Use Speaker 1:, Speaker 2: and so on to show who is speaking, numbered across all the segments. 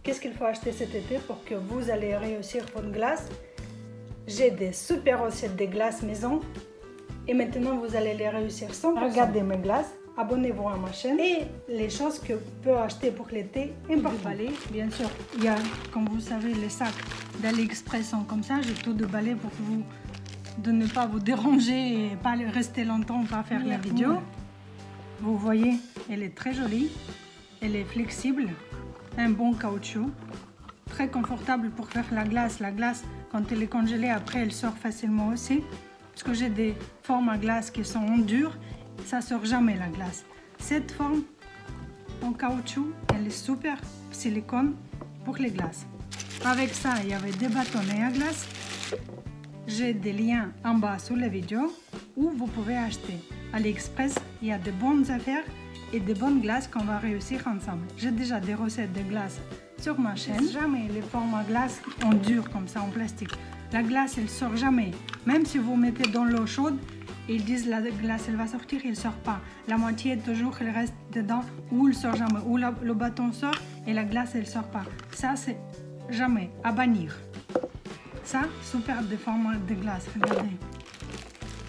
Speaker 1: qu'est-ce qu'il faut acheter cet été pour que vous allez réussir votre glace. J'ai des super recettes de glace maison et maintenant vous allez les réussir sans regarder mes glaces. Abonnez-vous à ma chaîne et les choses que vous pouvez acheter pour l'été importantes. Bien sûr, il y a, comme vous savez, les sacs d'AliExpress sont comme ça. J'ai tout déballé pour vous, de ne pas vous déranger et pas rester longtemps, pas faire la vidéo. Vous voyez, elle est très jolie, elle est flexible, un bon caoutchouc, très confortable pour faire la glace. La glace, quand elle est congelée, après elle sort facilement aussi. Parce que j'ai des formes à glace qui sont en dur, ça sort jamais la glace. Cette forme en caoutchouc, elle est super silicone pour les glaces. Avec ça, il y avait des bâtonnets à glace. J'ai des liens en bas sous la vidéo où vous pouvez acheter. AliExpress, il y a de bonnes affaires et de bonnes glaces qu'on va réussir ensemble. J'ai déjà des recettes de glace sur ma chaîne. Jamais les formes à glace en dur comme ça, en plastique. La glace, elle sort jamais. Même si vous mettez dans l'eau chaude, ils disent la glace, elle va sortir, elle sort pas. La moitié, toujours, elle reste dedans ou elle sort jamais. Ou le bâton sort et la glace, elle sort pas. Ça, c'est jamais à bannir. Ça, super de forme de glace, regardez.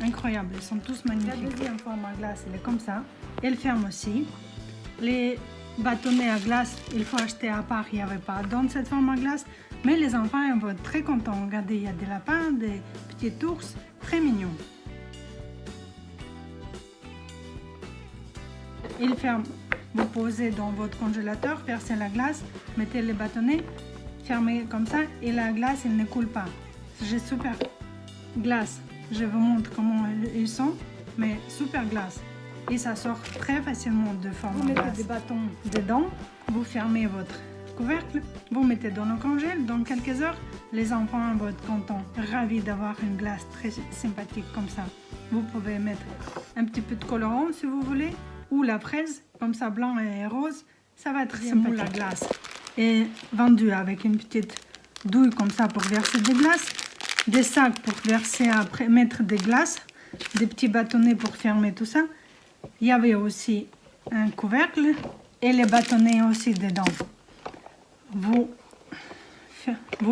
Speaker 1: Incroyable, ils sont tous magnifiques. La deuxième forme à glace, elle est comme ça. Elle ferme aussi. Les bâtonnets à glace, il faut acheter à part, il n'y avait pas dans cette forme à glace. Mais les enfants ils vont être très contents. Regardez, il y a des lapins, des petits ours, très mignons. Il ferme. Vous posez dans votre congélateur, versez la glace, mettez les bâtonnets, fermez comme ça et la glace, elle ne coule pas. J'ai super glace. Je vous montre comment ils sont, mais super glace. Et ça sort très facilement de forme. Vous mettez des bâtons dedans, vous fermez votre couvercle, vous mettez dans le congèle. Dans quelques heures, les enfants vont être contents, ravis d'avoir une glace très sympathique comme ça. Vous pouvez mettre un petit peu de colorant si vous voulez, ou la fraise, comme ça blanc et rose, ça va être sympathique. La glace est vendue avec une petite douille comme ça pour verser des glaces, des sacs pour verser après, mettre des glaces, des petits bâtonnets pour fermer tout ça. Il y avait aussi un couvercle et les bâtonnets aussi dedans. Vous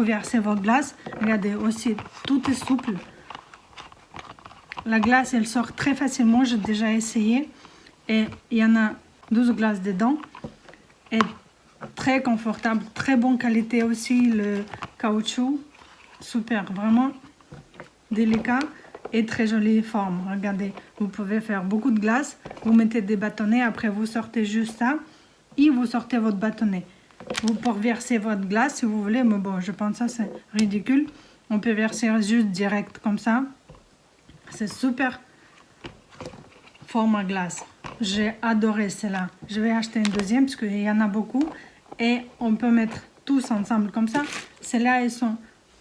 Speaker 1: versez votre glace. Regardez aussi, tout est souple. La glace, elle sort très facilement. J'ai déjà essayé. Et il y en a 12 glaces dedans. Et très confortable, très bonne qualité aussi. Le caoutchouc, super, vraiment délicat. Et très jolie forme. Regardez, vous pouvez faire beaucoup de glace. Vous mettez des bâtonnets. Après, vous sortez juste ça. Et vous sortez votre bâtonnet. Vous pouvez verser votre glace si vous voulez. Mais bon, je pense que ça, c'est ridicule. On peut verser juste direct comme ça. C'est super forme à glace. J'ai adoré celle-là. Je vais acheter une deuxième parce qu'il y en a beaucoup. Et on peut mettre tous ensemble comme ça. Celles-là, elles sont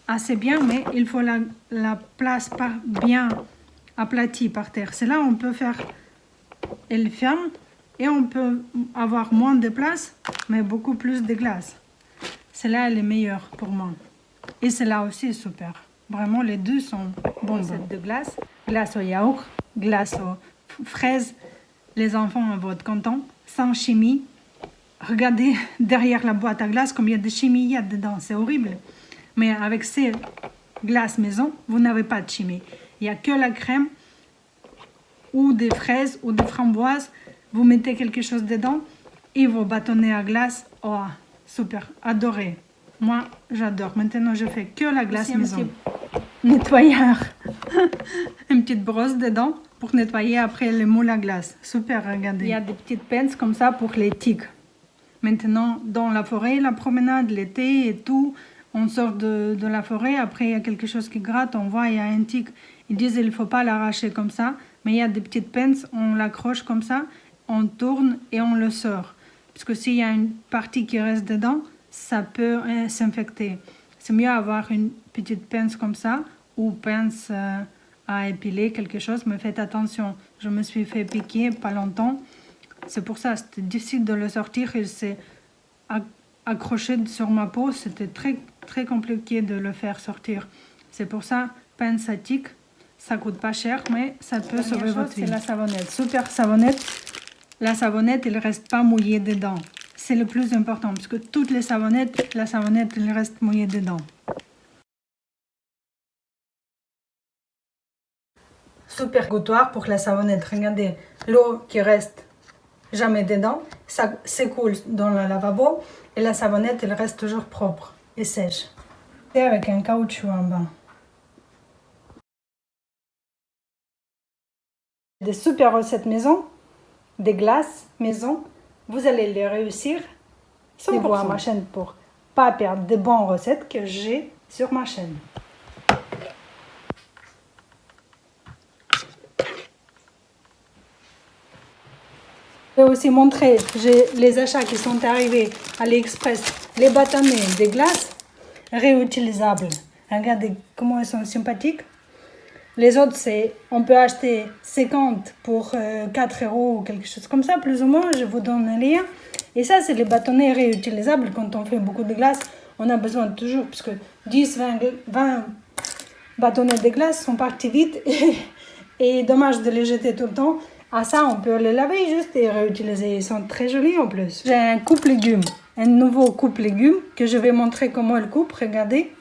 Speaker 1: assez bien, mais il faut la place bien aplatie par terre. Celle-là, on peut faire, elle ferme et on peut avoir moins de place, mais beaucoup plus de glace. Celle-là, elle est meilleure pour moi. Et celle-là aussi est super. Vraiment, les deux sont bons. Cette de glace, glace au yaourt, glace aux fraises. Les enfants vont être contents, sans chimie. Regardez derrière la boîte à glace combien de chimie il y a dedans, c'est horrible. Mais avec ces glaces maison, vous n'avez pas de chimie. Il n'y a que la crème ou des fraises ou des framboises. Vous mettez quelque chose dedans et vos bâtonnets à glace. Oh, super, adoré. Moi, j'adore. Maintenant, je fais que la glace maison. Nettoyeur. Une petite brosse dedans pour nettoyer après le moule à glace. Super, regardez. Il y a des petites pinces comme ça pour les tiques. Maintenant, dans la forêt, la promenade, l'été et tout, on sort de la forêt, après il y a quelque chose qui gratte, on voit, il y a un tic. Ils disent qu'il ne faut pas l'arracher comme ça, mais il y a des petites pinces, on l'accroche comme ça, on tourne et on le sort. Parce que s'il y a une partie qui reste dedans, ça peut s'infecter. C'est mieux avoir une petite pince comme ça, ou pince à épiler, quelque chose, mais faites attention. Je me suis fait piquer pas longtemps. C'est pour ça, c'était difficile de le sortir, il s'est accroché sur ma peau, c'était très compliqué de le faire sortir. C'est pour ça, pince à tic, ça coûte pas cher, mais ça peut sauver votre vie. C'est la savonnette, super savonnette. La savonnette, elle reste pas mouillée dedans. c'est le plus important parce que toutes les savonnettes, la savonnette, elle reste mouillée dedans. Super gouttoir pour la savonnette. Regardez, l'eau qui reste jamais dedans, ça s'écoule dans le lavabo et la savonnette, elle reste toujours propre et sèche. Et avec un caoutchouc en bas. Des super recettes maison, des glaces maison, vous allez les réussir. Abonnez-vous à ma chaîne pour pas perdre de bonnes recettes que j'ai sur ma chaîne. Je vais aussi montrer les achats qui sont arrivés à AliExpress, les bâtonnets des glaces réutilisables. Regardez comment ils sont sympathiques. Les autres, c'est on peut acheter 50 pour 4 € ou quelque chose comme ça, plus ou moins. Je vous donne un lien. Et ça, c'est les bâtonnets réutilisables. Quand on fait beaucoup de glace, on a besoin toujours, parce que 10, 20 bâtonnets de glace sont partis vite. Et dommage de les jeter tout le temps. À ça, on peut les laver juste et réutiliser. Ils sont très jolis en plus. J'ai un coupe légumes, un nouveau coupe légumes que je vais montrer comment elle coupe. Regardez.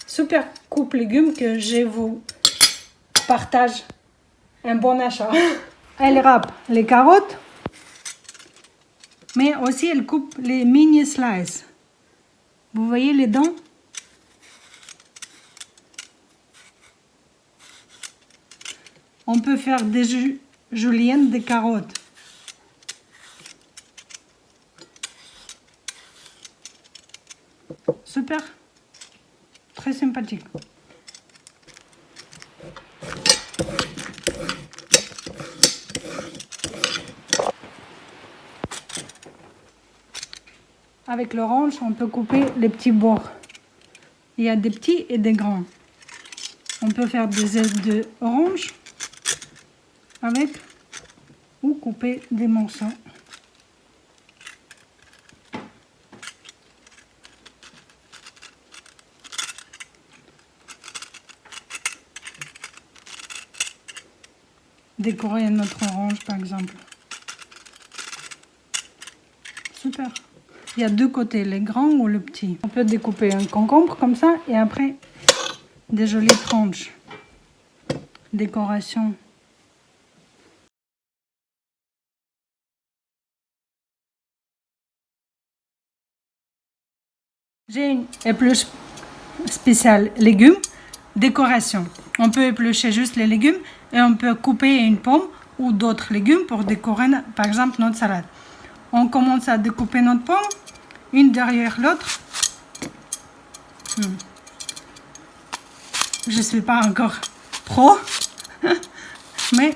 Speaker 1: Super coupe légumes que je vous partage. Un bon achat. Elle râpe les carottes, mais aussi elle coupe les mini slices. Vous voyez les dents? On peut faire des juliennes de carottes. Super. Très sympathique. Avec l'orange, on peut couper les petits bords. Il y a des petits et des grands. On peut faire des ailes d'orange avec ou couper des morceaux. Décorer notre orange par exemple. Super. Il y a deux côtés, les grands ou le petit. On peut découper un concombre comme ça et après des jolies tranches. Décoration. J'ai une épluche spéciale légumes, décoration. On peut éplucher juste les légumes et on peut couper une pomme ou d'autres légumes pour décorer par exemple notre salade. On commence à découper notre pomme, une derrière l'autre. Je ne suis pas encore pro, mais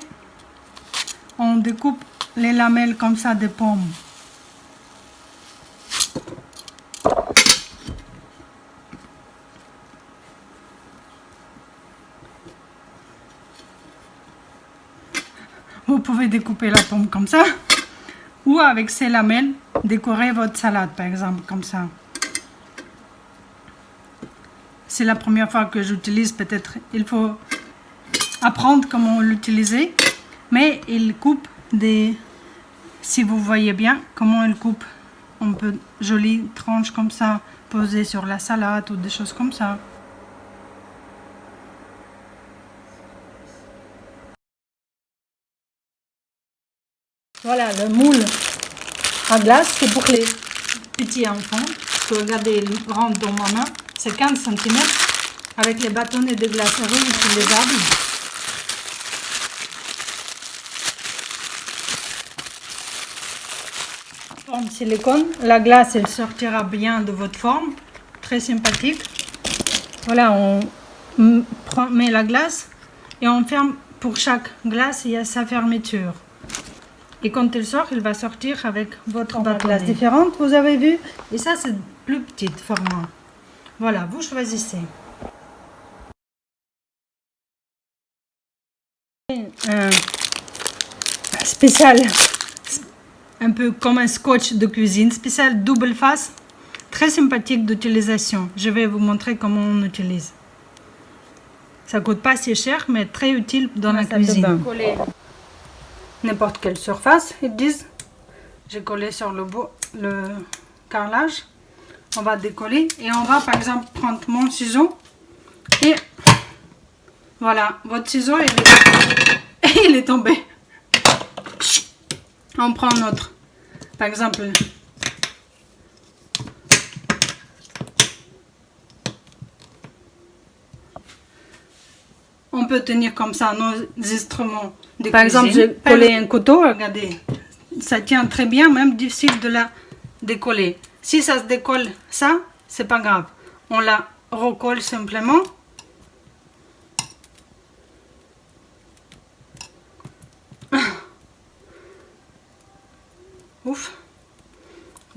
Speaker 1: on découpe les lamelles comme ça des pommes. Vous pouvez découper la pomme comme ça, ou avec ces lamelles, décorer votre salade, par exemple, comme ça. C'est la première fois que j'utilise, peut-être il faut apprendre comment l'utiliser, mais il coupe des... Si vous voyez bien comment il coupe, on peut jolies tranches comme ça, poser sur la salade ou des choses comme ça. Voilà, le moule à glace, c'est pour les petits enfants. Regardez, il rentre dans ma main. C'est 15 cm avec les bâtonnets de glace réutilisables. Forme silicone. La glace, elle sortira bien de votre forme. Très sympathique. Voilà, on met la glace et on ferme. Pour chaque glace, il y a sa fermeture. Et quand il sort, il va sortir avec votre glace différente, vous avez vu. Et ça, c'est plus petit format. Voilà, vous choisissez. Un spécial, un peu comme un scotch de cuisine, spécial double face, très sympathique d'utilisation. Je vais vous montrer comment on utilise. Ça coûte pas si cher, mais très utile dans la cuisine. N'importe quelle surface, ils disent j'ai collé sur le carrelage. On va décoller et on va par exemple prendre mon ciseau et voilà, votre ciseau il est tombé. On prend notre, par exemple, on peut tenir comme ça nos instruments de
Speaker 2: Par
Speaker 1: cuisine.
Speaker 2: exemple, j'ai collé un couteau.
Speaker 1: Regardez, ça tient très bien, même difficile de la décoller. Si ça se décolle, ça, c'est pas grave. On la recolle simplement. Ouf,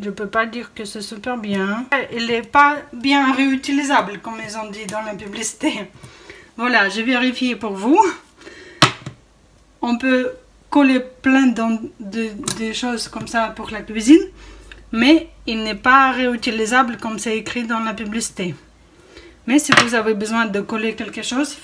Speaker 1: je peux pas dire que c'est super bien. Il n'est pas bien réutilisable, comme ils ont dit dans la publicité. Voilà, j'ai vérifié pour vous. On peut coller plein de choses comme ça pour la cuisine, mais il n'est pas réutilisable comme c'est écrit dans la publicité. Mais si vous avez besoin de coller quelque chose,